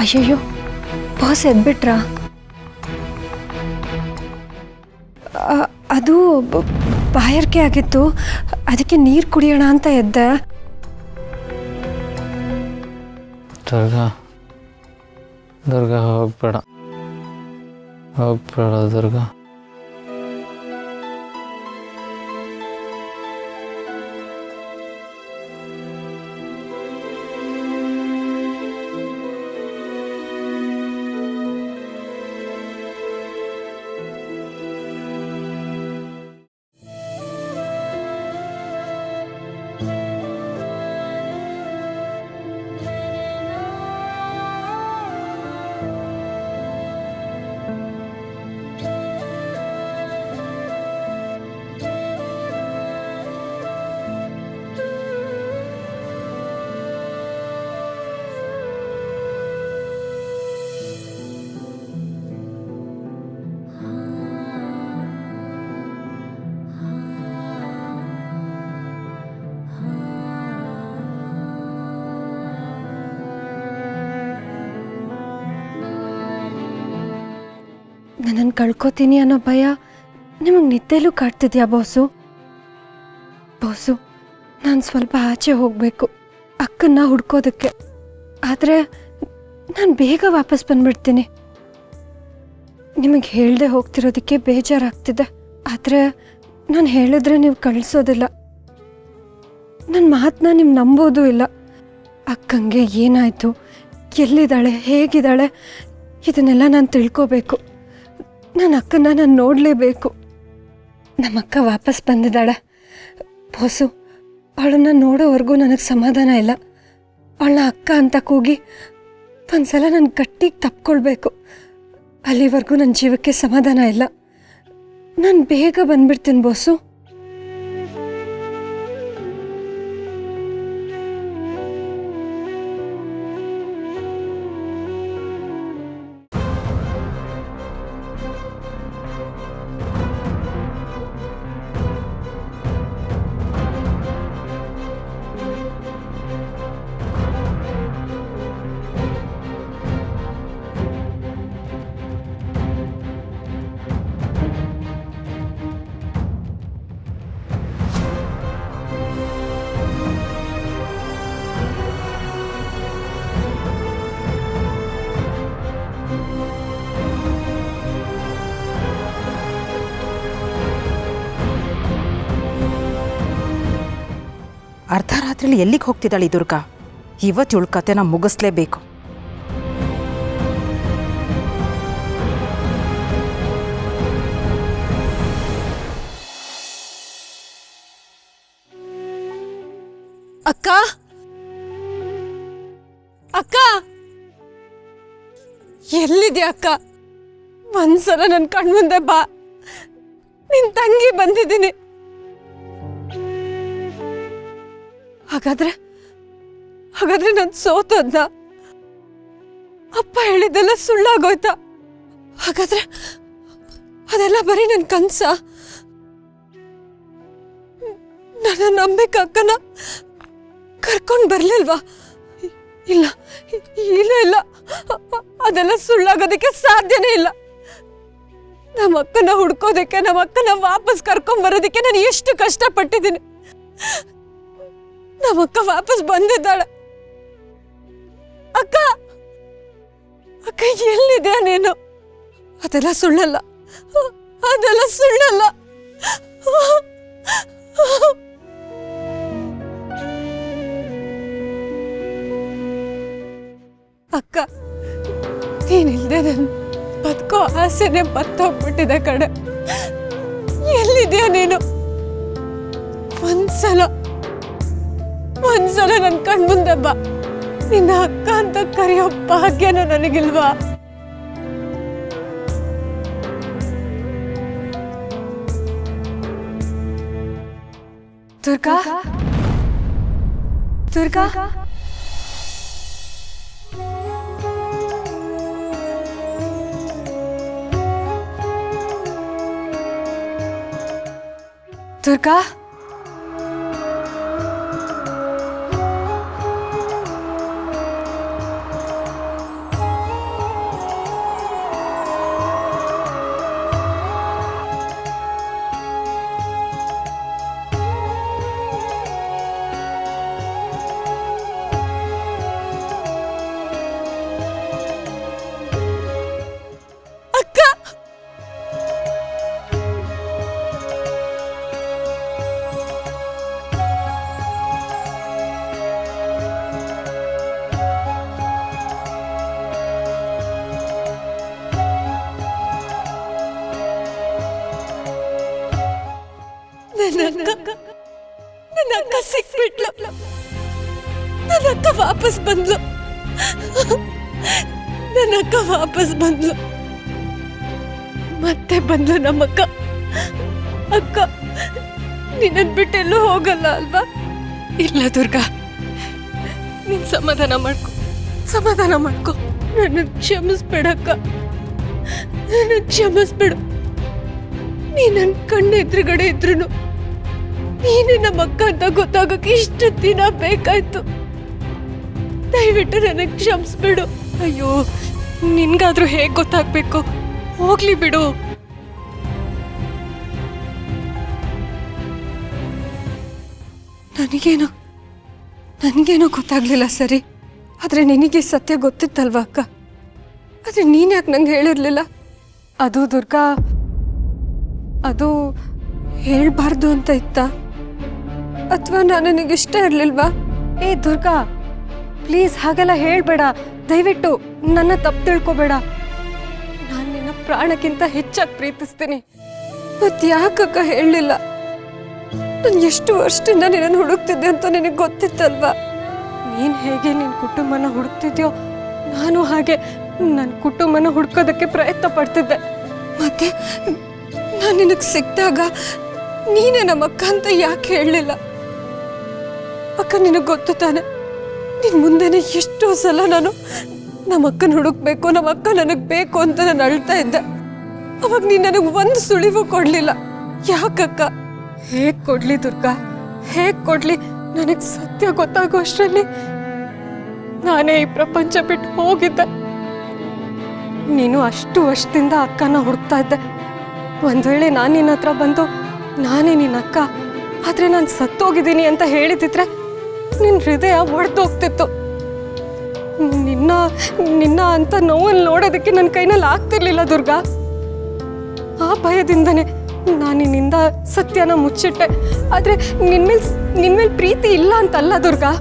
ಅಯ್ಯಯ್ಯೋ ಬಾಸ್ ಎದ್ಬಿಟ್ರಾ? ಅದು ಬಾಯಾರಿಕೆ ಆಗಿತ್ತು, ಅದಕ್ಕೆ ನೀರು ಕುಡಿಯೋಣ ಅಂತ ಎದ್ದೆ. ದುರ್ಗಾ ಹೋಗ್ಬೇಡ ದುರ್ಗಾ. ನನ್ನನ್ನು ಕಳ್ಕೊತೀನಿ ಅನ್ನೋ ಭಯ ನಿಮಗೆ ನಿದ್ದೆಲೂ ಕಾಡ್ತಿದ್ಯಾ ಬಾಸು? ನಾನು ಸ್ವಲ್ಪ ಆಚೆ ಹೋಗಬೇಕು ಅಕ್ಕನ್ನ ಹುಡ್ಕೋದಕ್ಕೆ. ಆದರೆ ನಾನು ಬೇಗ ವಾಪಸ್ ಬಂದ್ಬಿಡ್ತೀನಿ. ನಿಮಗೆ ಹೇಳ್ದೆ ಹೋಗ್ತಿರೋದಕ್ಕೆ ಬೇಜಾರಾಗ್ತಿದೆ. ಆದರೆ ನಾನು ಹೇಳಿದ್ರೆ ನೀವು ಕಳಿಸೋದಿಲ್ಲ. ನನ್ನ ಮಾತನ್ನ ನೀವು ನಂಬೋದೂ ಇಲ್ಲ. ಅಕ್ಕಂಗೆ ಏನಾಯಿತು, ಎಲ್ಲಿದ್ದಾಳೆ, ಹೇಗಿದ್ದಾಳೆ, ಇದನ್ನೆಲ್ಲ ನಾನು ತಿಳ್ಕೋಬೇಕು. ನನ್ನ ಅಕ್ಕನ ನಾನು ನೋಡಲೇಬೇಕು. ನಮ್ಮಕ್ಕ ವಾಪಸ್ ಬಂದಿದ್ದಾಳೆ ಬಾಸು. ಅವಳನ್ನು ನೋಡೋವರೆಗೂ ನನಗೆ ಸಮಾಧಾನ ಇಲ್ಲ. ಅವಳನ್ನ ಅಕ್ಕ ಅಂತ ಕೂಗಿ ಒಂದ್ಸಲ ನಾನು ಗಟ್ಟಿಗೆ ತಪ್ಕೊಳ್ಬೇಕು. ಅಲ್ಲಿವರೆಗೂ ನನ್ನ ಜೀವಕ್ಕೆ ಸಮಾಧಾನ ಇಲ್ಲ. ನಾನು ಬೇಗ ಬಂದ್ಬಿಡ್ತೀನಿ ಬಾಸು. ಅರ್ಧ ರಾತ್ರಿಲಿ ಎಲ್ಲಿಗೆ ಹೋಗ್ತಿದ್ದಾಳೆ ದುರ್ಗಾ? ಇವತ್ತು ಇವಳ ಕತೆನ ಮುಗಿಸ್ಲೇಬೇಕು. ಅಕ್ಕ ಅಕ್ಕ ಎಲ್ಲಿದ್ಯಾ ಅಕ್ಕ? ಒಂದ್ಸಲ ನನ್ನ ಕಣ್ಮುಂದೆ ಬಾ. ನಿನ್ ತಂಗಿ ಬಂದಿದ್ದೀನಿ. ಹಾಗಾದ್ರೆ ನಾನು ಸೋತೋದ್ನ? ಅಪ್ಪ ಹೇಳಿದ್ದೆಲ್ಲ ಸುಳ್ಳಾಗೋಯ್ತಾ? ಹಾಗಾದ್ರೆ ಅದೆಲ್ಲ ಬರೀ ನನ್ನ ಕನ್ಸ? ನನ್ನ ನಂಬಿಕೆ ಅಕ್ಕನ ಕರ್ಕೊಂಡು ಬರ್ಲಿಲ್ವಾ? ಇಲ್ಲ ಇಲ್ಲ ಇಲ್ಲ, ಅದೆಲ್ಲ ಸುಳ್ಳಾಗೋದಕ್ಕೆ ಸಾಧ್ಯನೇ ಇಲ್ಲ. ನಮ್ಮ ಅಕ್ಕನ ಹುಡ್ಕೋದಕ್ಕೆ, ನಮ್ಮ ಅಕ್ಕನ ವಾಪಸ್ ಕರ್ಕೊಂಡ್ಬರೋದಕ್ಕೆ ನಾನು ಎಷ್ಟು ಕಷ್ಟಪಟ್ಟಿದ್ದೀನಿ. ನಮ್ಮಕ್ಕ ವಾಪಸ್ ಬಂದಿದ್ದಾಳೆ. ಅಕ್ಕ ಅಕ್ಕ ಎಲ್ಲಿದ್ಯಾ ನೀನು? ಅದೆಲ್ಲ ಸುಳ್ಳಲ್ಲ, ಅದೆಲ್ಲ ಸುಳ್ಳಲ್ಲ. ಅಕ್ಕ ನೀನಿಲ್ದೆ ನನ್ ಬದುಕೋ ಆಸೆನೆ ಬತ್ತೋಗ್ಬಿಟ್ಟಿದೆ ಕಡೆ. ಎಲ್ಲಿದ್ಯಾ ನೀನು? ಒಂದ್ಸಲ ನನ್ನ ಕಣ್ಮುಂದೆ ಬಾ. ನಿನ್ನ ಅಕ್ಕ ಅಂತ ಕರೆಯೋ ಭಾಗ್ಯನೂ ನನಗಿಲ್ವಾ? ದುರ್ಗಾ ದುರ್ಗಾ ದುರ್ಗಾ ನನ್ನ ಅಕ್ಕ ಸಿಕ್ಬಿಟ್ಲು. ನನ್ನ ಅಕ್ಕ ವಾಪಸ್ ಬಂದ್ಲು. ನನ್ನ ಅಕ್ಕ ವಾಪಸ್ ಬಂದ್ಲು. ಮತ್ತೆ ಬಂದ್ಲು ನಮ್ಮಕ್ಕ. ಅಕ್ಕ ನಿನ್ನನ್ ಬಿಟ್ಟೆಲ್ಲೂ ಹೋಗಲ್ಲ ಅಲ್ವಾ? ಇಲ್ಲ ದುರ್ಗಾ, ನೀನ್ ಸಮಾಧಾನ ಮಾಡ್ಕೊ. ನನ್ನ ಕ್ಷಮಿಸ್ಬೇಡಕ್ಕ, ನನ್ನ ಕ್ಷಮಿಸ್ಬಿಡು. ನೀ ನನ್ನ ಕಣ್ಣೆದ್ರುಗಡೆ ಇದ್ರು ನೀನೇ ನಮ್ಮ ಅಕ್ಕ ಅಂತ ಗೊತ್ತಾಗಕ್ಕೆ ಇಷ್ಟು ದಿನ ಬೇಕಾಯ್ತು. ದಯವಿಟ್ಟು ನನಗೆ ಕ್ಷಮಿಸ್ಬಿಡು. ಅಯ್ಯೋ, ನಿನ್ಗಾದ್ರೂ ಹೇಗ್ ಗೊತ್ತಾಗ್ಬೇಕು? ಹೋಗ್ಲಿ ಬಿಡು. ನನಗೇನೋ ಗೊತ್ತಾಗ್ಲಿಲ್ಲ ಸರಿ, ಆದ್ರೆ ನಿನಗೆ ಸತ್ಯ ಗೊತ್ತಿತ್ತಲ್ವಾ ಅಕ್ಕ? ಆದ್ರೆ ನೀನ್ ಯಾಕೆ ನಂಗೆ ಹೇಳಿರ್ಲಿಲ್ಲ? ಅದು ದುರ್ಗಾ, ಅದು ಹೇಳ್ಬಾರ್ದು ಅಂತ ಇತ್ತ, ಅಥವಾ ನನಗಿಷ್ಟ ಇರ್ಲಿಲ್ವಾ? ಏ ದುರ್ಗಾ, ಪ್ಲೀಸ್ ಹಾಗೆಲ್ಲ ಹೇಳ್ಬೇಡ. ದಯವಿಟ್ಟು ನನ್ನ ತಪ್ಪು ತಿಳ್ಕೊಬೇಡ. ನಾನು ನಿನ್ನ ಪ್ರಾಣಕ್ಕಿಂತ ಹೆಚ್ಚಾಗಿ ಪ್ರೀತಿಸ್ತೀನಿ. ಮತ್ತೆ ಯಾಕಕ್ಕ ಹೇಳಲಿಲ್ಲ? ನಾನು ಎಷ್ಟು ವರ್ಷದಿಂದ ನಿನ್ನನ್ನು ಹುಡುಕ್ತಿದ್ದೆ ಅಂತ ನಿನಗೆ ಗೊತ್ತಿತ್ತಲ್ವಾ? ನೀನು ಹೇಗೆ ನಿನ್ನ ಕುಟುಂಬನ ಹುಡುಕ್ತಿದ್ಯೋ, ನಾನು ಹಾಗೆ ನನ್ನ ಕುಟುಂಬನ ಹುಡ್ಕೋದಕ್ಕೆ ಪ್ರಯತ್ನ ಪಡ್ತಿದ್ದೆ. ಮತ್ತೆ ನಾನು ನಿನಗೆ ಸಿಕ್ಕಿದಾಗ ನೀನೇ ನಮ್ಮ ಅಕ್ಕ ಅಂತ ಯಾಕೆ ಹೇಳಲಿಲ್ಲ? ಅಕ್ಕ, ನಿನಗೆ ಗೊತ್ತು ತಾನೆ, ನಿನ್ನ ಮುಂದೆನೆ ಎಷ್ಟೋ ಸಲ ನಾನು ನಮ್ಮ ಅಕ್ಕನ ಹುಡುಕ್ಬೇಕು, ನಮ್ಮ ಅಕ್ಕ ನನಗೆ ಬೇಕು ಅಂತ ನಾನು ಅಳ್ತಾ ಇದ್ದೆ. ಅವಾಗ ನೀನು ನನಗೆ ಒಂದು ಸುಳಿವು ಕೊಡಲಿಲ್ಲ. ಯಾಕಕ್ಕ? ಹೇಗೆ ಕೊಡ್ಲಿ ದುರ್ಗಾ, ಹೇಗೆ ಕೊಡ್ಲಿ? ನನಗೆ ಸತ್ಯ ಗೊತ್ತಾಗೋ ಅಷ್ಟರಲ್ಲಿ ನಾನೇ ಈ ಪ್ರಪಂಚ ಬಿಟ್ಟು ಹೋಗಿದ್ದೆ. ನೀನು ಅಷ್ಟು ವರ್ಷದಿಂದ ಅಕ್ಕನ ಹುಡುಕ್ತಾ ಇದ್ದೆ. ಒಂದು ವೇಳೆ ನಾನು ನಿನ್ನ ಹತ್ರ ಬಂದು ನಾನೇ ನಿನ್ನ ಅಕ್ಕ, ಆದರೆ ನಾನು ಸತ್ತೋಗಿದ್ದೀನಿ ಅಂತ ಹೇಳಿದಿದ್ರೆ ನಿನ್ನ ಹೃದಯ ಒಡೆದೋಗ್ತಿತ್ತು. ನಿನ್ನ ಅಂತ ನೋವನ್ನು ನೋಡೋದಕ್ಕೆ ನನ್ನ ಕೈನಲ್ಲಿ ಆಗ್ತಿರ್ಲಿಲ್ಲ ದುರ್ಗಾ. ಆ ಭಯದಿಂದನೇ ನಾನು ನಿನ್ನಿಂದ ಸತ್ಯನ ಮುಚ್ಚಿಟ್ಟೆ. ಆದರೆ ನಿನ್ಮೇಲೆ ಪ್ರೀತಿ ಇಲ್ಲ ಅಂತಲ್ಲ ದುರ್ಗಾ.